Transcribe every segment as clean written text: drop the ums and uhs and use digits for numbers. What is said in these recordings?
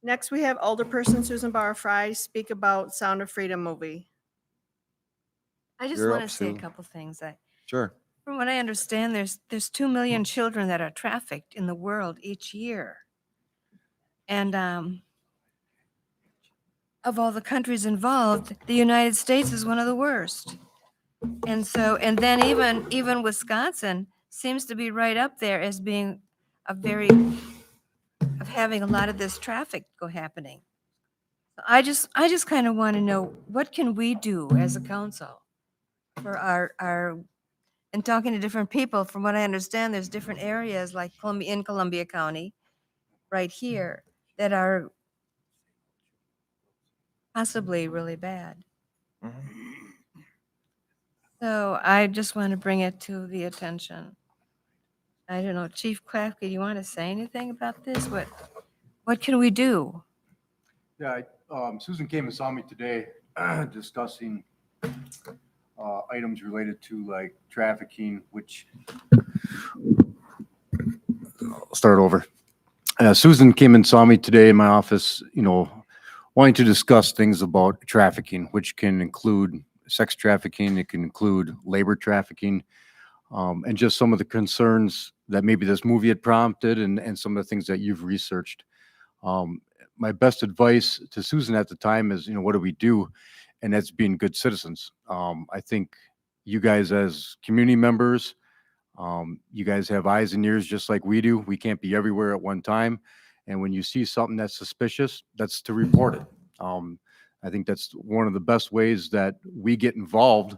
Next, we have Alderperson Susan Bauer Fry speak about Sound of Freedom movie. I just You're want up, to say a Sue. couple things. Sure. From what I understand, there's 2 million children that are trafficked in the world each year. And of all the countries involved, the United States is one of the worst. And so, and then even Wisconsin seems to be right up there as being of having a lot of this traffic happening. I just kind of want to know, what can we do as a council for our, and talking to different people, from what I understand, there's different areas like Columbia County, right here, that are possibly really bad. So I just want to bring it to the attention. I don't know, Chief Klafke, do you want to say anything about this? What can we do? Yeah, Susan came and saw me today discussing items related to like trafficking, which I'll start over. Susan came and saw me today in my office, wanting to discuss things about trafficking, which can include sex trafficking, it can include labor trafficking, and just some of the concerns that maybe this movie had prompted and some of the things that you've researched. My best advice to Susan at the time is, what do we do? And that's being good citizens. I think you guys as community members, you guys have eyes and ears just like we do. We can't be everywhere at one time. And when you see something that's suspicious, that's to report it. I think that's one of the best ways that we get involved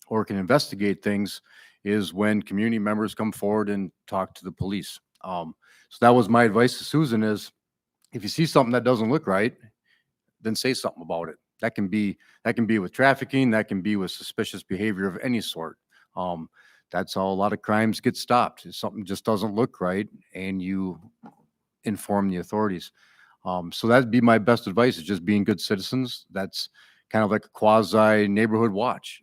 or can investigate things is when community members come forward and talk to the police. So that was my advice to Susan is, if you see something that doesn't look right, then say something about it. That can be with trafficking, that can be with suspicious behavior of any sort. That's how a lot of crimes get stopped. If something just doesn't look right and you inform the authorities. So that'd be my best advice, is just being good citizens. That's kind of like a quasi neighborhood watch.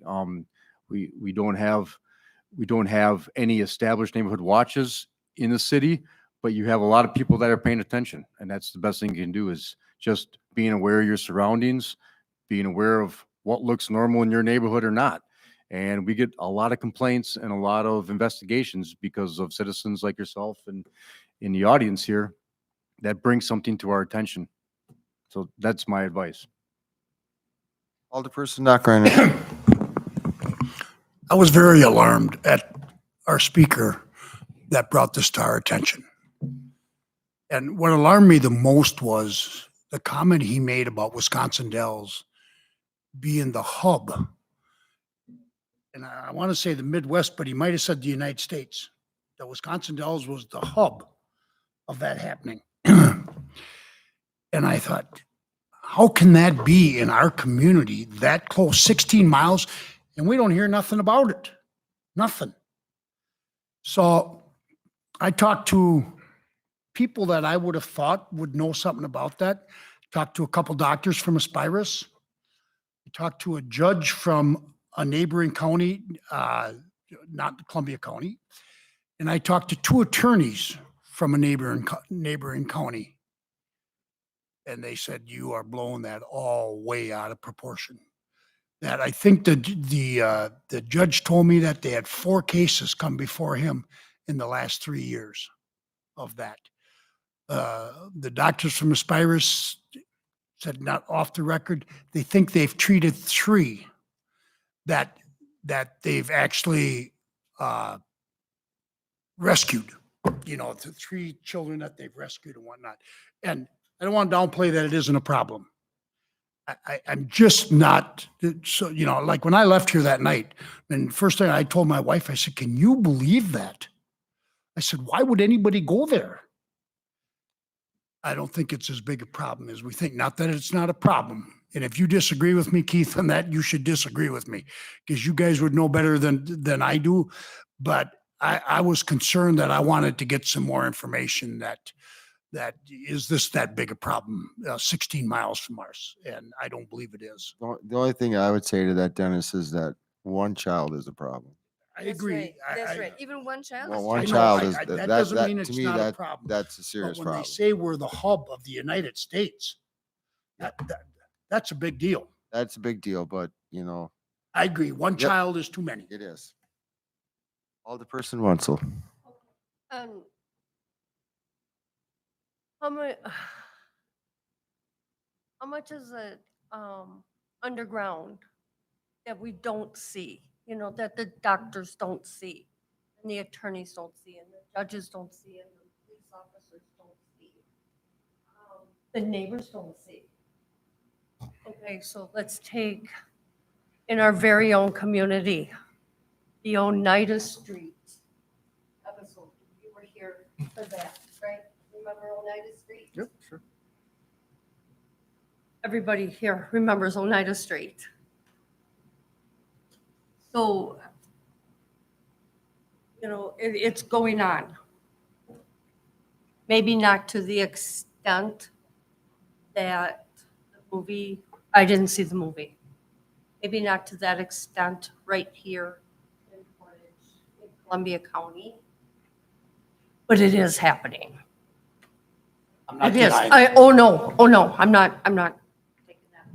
We don't have any established neighborhood watches in the city, but you have a lot of people that are paying attention, and that's the best thing you can do, is just being aware of your surroundings, being aware of what looks normal in your neighborhood or not. And we get a lot of complaints and a lot of investigations because of citizens like yourself and in the audience here that bring something to our attention. So that's my advice. Alderperson Knockreiner. I was very alarmed at our speaker that brought this to our attention. And what alarmed me the most was the comment he made about Wisconsin Dells being the hub. And I want to say the Midwest, but he might have said the United States. That Wisconsin Dells was the hub of that happening. And I thought, how can that be in our community that close, 16 miles, and we don't hear nothing about it? Nothing. So I talked to people that I would have thought would know something about that. Talked to a couple doctors from Aspirus. I talked to a judge from a neighboring county, not Columbia County. And I talked to two attorneys from a neighboring county. And they said, you are blowing that all way out of proportion. That I think the judge told me that they had 4 cases come before him in the last 3 years of that. The doctors from Aspirus said, not off the record, they think they've treated 3 that they've actually rescued, the 3 children that they've rescued and whatnot. And I don't want to downplay that it isn't a problem. I'm just not, so, like when I left here that night, and first thing I told my wife, I said, can you believe that? I said, why would anybody go there? I don't think it's as big a problem as we think. Not that it's not a problem. And if you disagree with me, Keith, on that, you should disagree with me, because you guys would know better than I do. But I was concerned that I wanted to get some more information that is this that big a problem, 16 miles from ours? And I don't believe it is. The only thing I would say to that, Dennis, is that one child is a problem. I That's agree. right, That's right. Even one child. Well, is one I too know, child much. is, that that, doesn't that, mean to it's me, not a that, problem. that's a But serious when they problem. say we're the hub of the United States, that's a big deal. That's a big deal, but you know, I agree. One Yep. child is too many. it is. Alderperson Wenzel. Um, how much, how much is it, underground that we don't see, you know, that the doctors don't see, and the attorneys don't see, and the judges don't see, and the police officers don't see? The neighbors don't see. Okay, so let's take in our very own community, the Oneida Street episode. You were here for that, right? Remember Oneida Street? Sure. Everybody here remembers Oneida Street. So, you know, it's going on. Maybe not to the extent that the movie, I didn't see the movie. Maybe not to that extent right here in Portage, in Columbia County. But it is happening. I'm not It is. denying. Oh no, I'm not taking that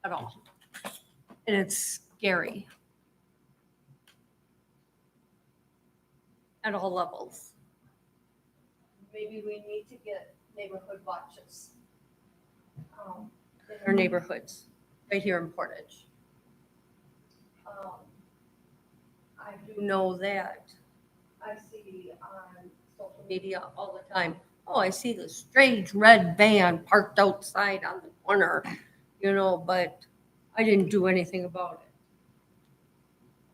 at all. And it's scary. At all levels. Maybe we need to get neighborhood watches. In our neighborhoods, right here in Portage. I do know that I see on social media all the time, oh, I see the strange red van parked outside on the corner, you know, but I didn't do anything about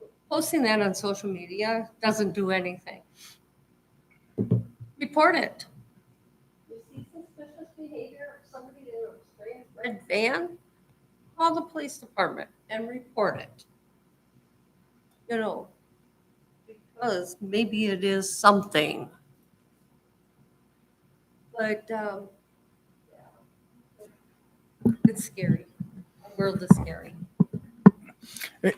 it. Posting that on social media doesn't do anything. Report it. You see suspicious behavior of somebody in a strange red van? Call the police department and report it. You know, because maybe it is something. But, yeah. It's scary. The world is scary.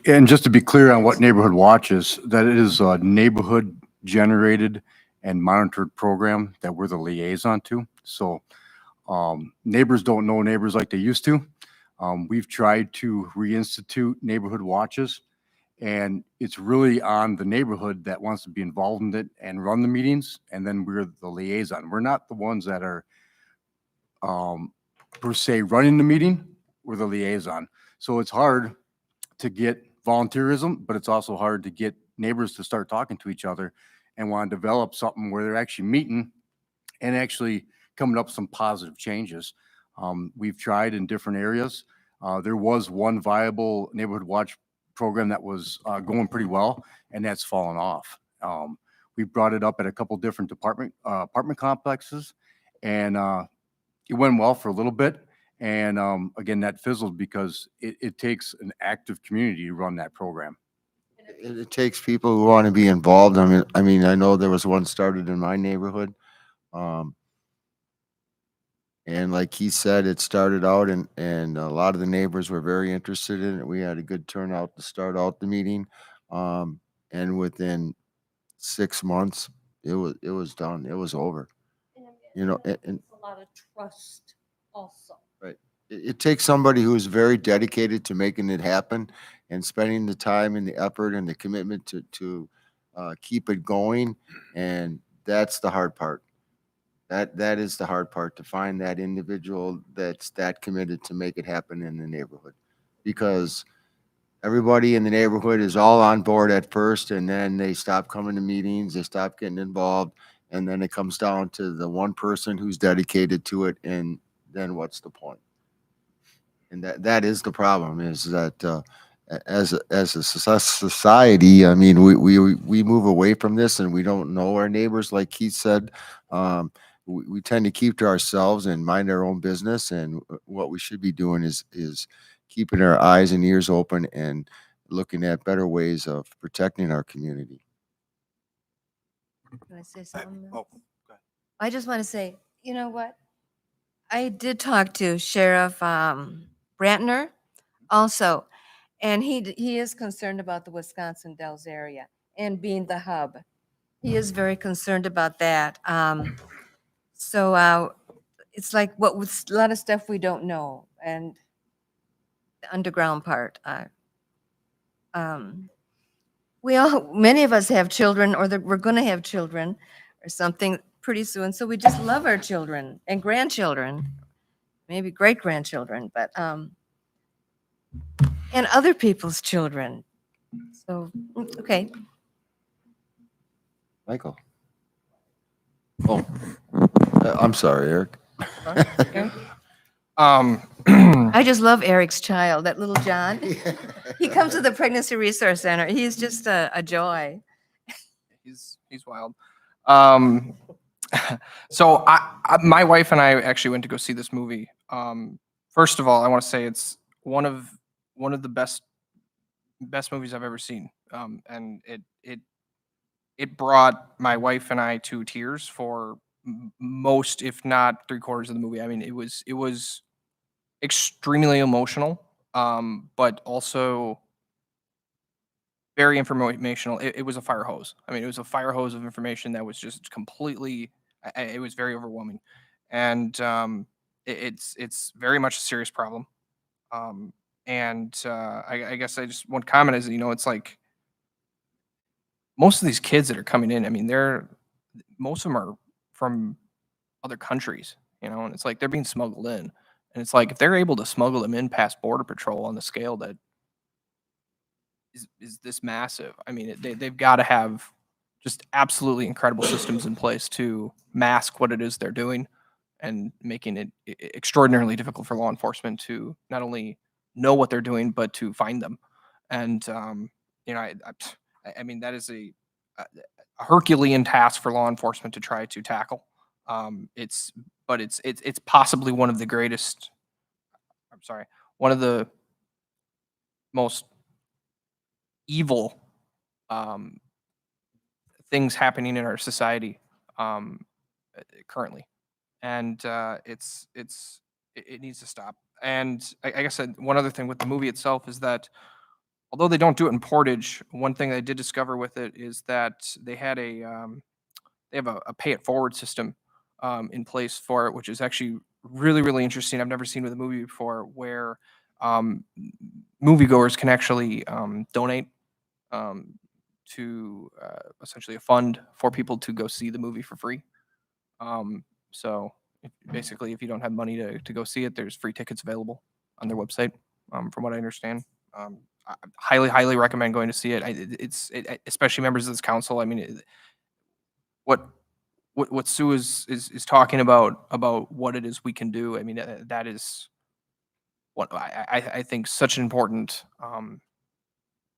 And just to be clear on what Neighborhood Watch is, that it is a neighborhood generated and monitored program that we're the liaison to. So neighbors don't know neighbors like they used to. We've tried to reinstitute neighborhood watches, and it's really on the neighborhood that wants to be involved in it and run the meetings, and then we're the liaison. We're not the ones that are per se running the meeting, we're the liaison. So it's hard to get volunteerism, but it's also hard to get neighbors to start talking to each other and want to develop something where they're actually meeting and actually coming up with some positive changes. We've tried in different areas. There was one viable neighborhood watch program that was going pretty well, and that's fallen off. We brought it up at a couple different apartment complexes, and it went well for a little bit. And again, that fizzled because it takes an active community to run that program. It takes people who want to be involved. I know there was one started in my neighborhood. And like he said, it started out and a lot of the neighbors were very interested in it. We had a good turnout to start out the meeting. And within 6 months, it was done. It was over. You know, and It's a lot of trust also. it takes somebody who is very dedicated to making it happen and spending the time and the effort and the commitment to keep it going. And that's the hard part. That is the hard part, to find that individual that's that committed to make it happen in the neighborhood. Because everybody in the neighborhood is all on board at first, and then they stop coming to meetings, they stop getting involved, and then it comes down to the one person who's dedicated to it, and then what's the point? And that is the problem, is that as a society, I mean, we move away from this, and we don't know our neighbors, like Keith said. We tend to keep to ourselves and mind our own business, and what we should be doing is keeping our eyes and ears open and looking at better ways of protecting our community. Can I say something? Oh, I just want to say, you know what? I did talk to Sheriff Brantner also, and he is concerned about the Wisconsin Dells area. and being the hub. He is very concerned about that. So it's like what with a lot of stuff we don't know, and the underground part. Many of us have children, or that we're going to have children, or something pretty soon. So we just love our children and grandchildren, maybe great grandchildren, but and other people's children. So okay. Michael. Oh, I'm sorry, Eric. I just love Eric's child, that little John. He comes to the Pregnancy Resource Center. He's just a joy. He's wild. So my wife and I actually went to go see this movie. First of all, I want to say it's one of the best movies I've ever seen. And it brought my wife and I to tears for most, if not 3/4 of the movie. I mean, it was extremely emotional, but also very informational. It was a fire hose. I mean, it was a fire hose of information that was just completely. It was very overwhelming, and it's very much a serious problem. I guess I just one comment is, it's like most of these kids that are coming in. I mean, most of them are from other countries, and it's like they're being smuggled in, and it's like if they're able to smuggle them in past Border Patrol on the scale that is this massive. I mean, they've got to have just absolutely incredible systems in place to mask what it is they're doing, and making it extraordinarily difficult for law enforcement to not only know what they're doing, but to find them. And I mean, that is a Herculean task for law enforcement to try to tackle. It's possibly one of the greatest. I'm sorry, one of the most evil things happening in our society currently, and it needs to stop. And I guess one other thing with the movie itself is that although they don't do it in Portage, one thing I did discover with it is that they had they have a pay it forward system in place for it, which is actually really, really interesting. I've never seen with a movie before, where moviegoers can actually donate to essentially a fund for people to go see the movie for free. So basically, if you don't have money to go see it, there's free tickets available on their website, from what I understand. I highly, highly recommend going to see it. Especially members of this council. I mean, what Sue is talking about what it is we can do. I mean, that is what I think such an important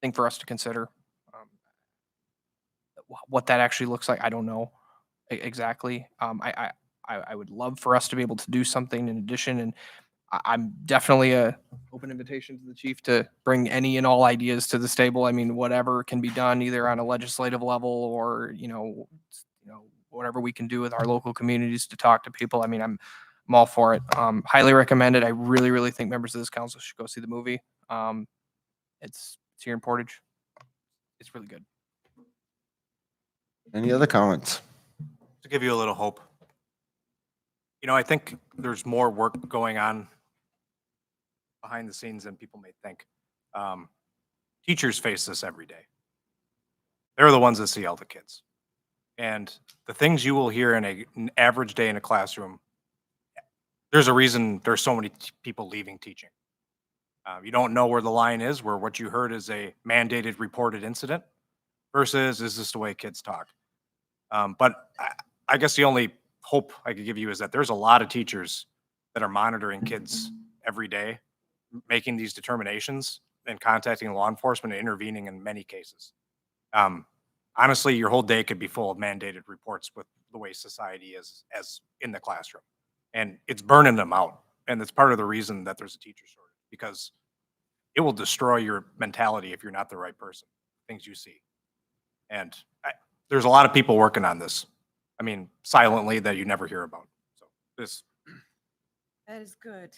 thing for us to consider. What that actually looks like, I don't know exactly. I would love for us to be able to do something in addition, and I'm definitely a open invitation to the chief to bring any and all ideas to this table. I mean, whatever can be done either on a legislative level or whatever we can do with our local communities to talk to people. I mean, I'm all for it. Highly recommend it. I really, really think members of this council should go see the movie. It's here in Portage. It's really good. Any other comments? To give you a little hope. I think there's more work going on behind the scenes than people may think. Teachers face this every day. They're the ones that see all the kids. And the things you will hear in an average day in a classroom, there's a reason there's so many people leaving teaching. You don't know where the line is, where what you heard is a mandated reported incident versus is this the way kids talk? But I guess the only hope I could give you is that there's a lot of teachers that are monitoring kids every day, making these determinations and contacting law enforcement and intervening in many cases. Honestly, your whole day could be full of mandated reports with the way society is as in the classroom. And it's burning them out. And it's part of the reason that there's a teacher shortage, because it will destroy your mentality if you're not the right person, things you see. And there's a lot of people working on this. I mean, silently, that you never hear about. So That is good.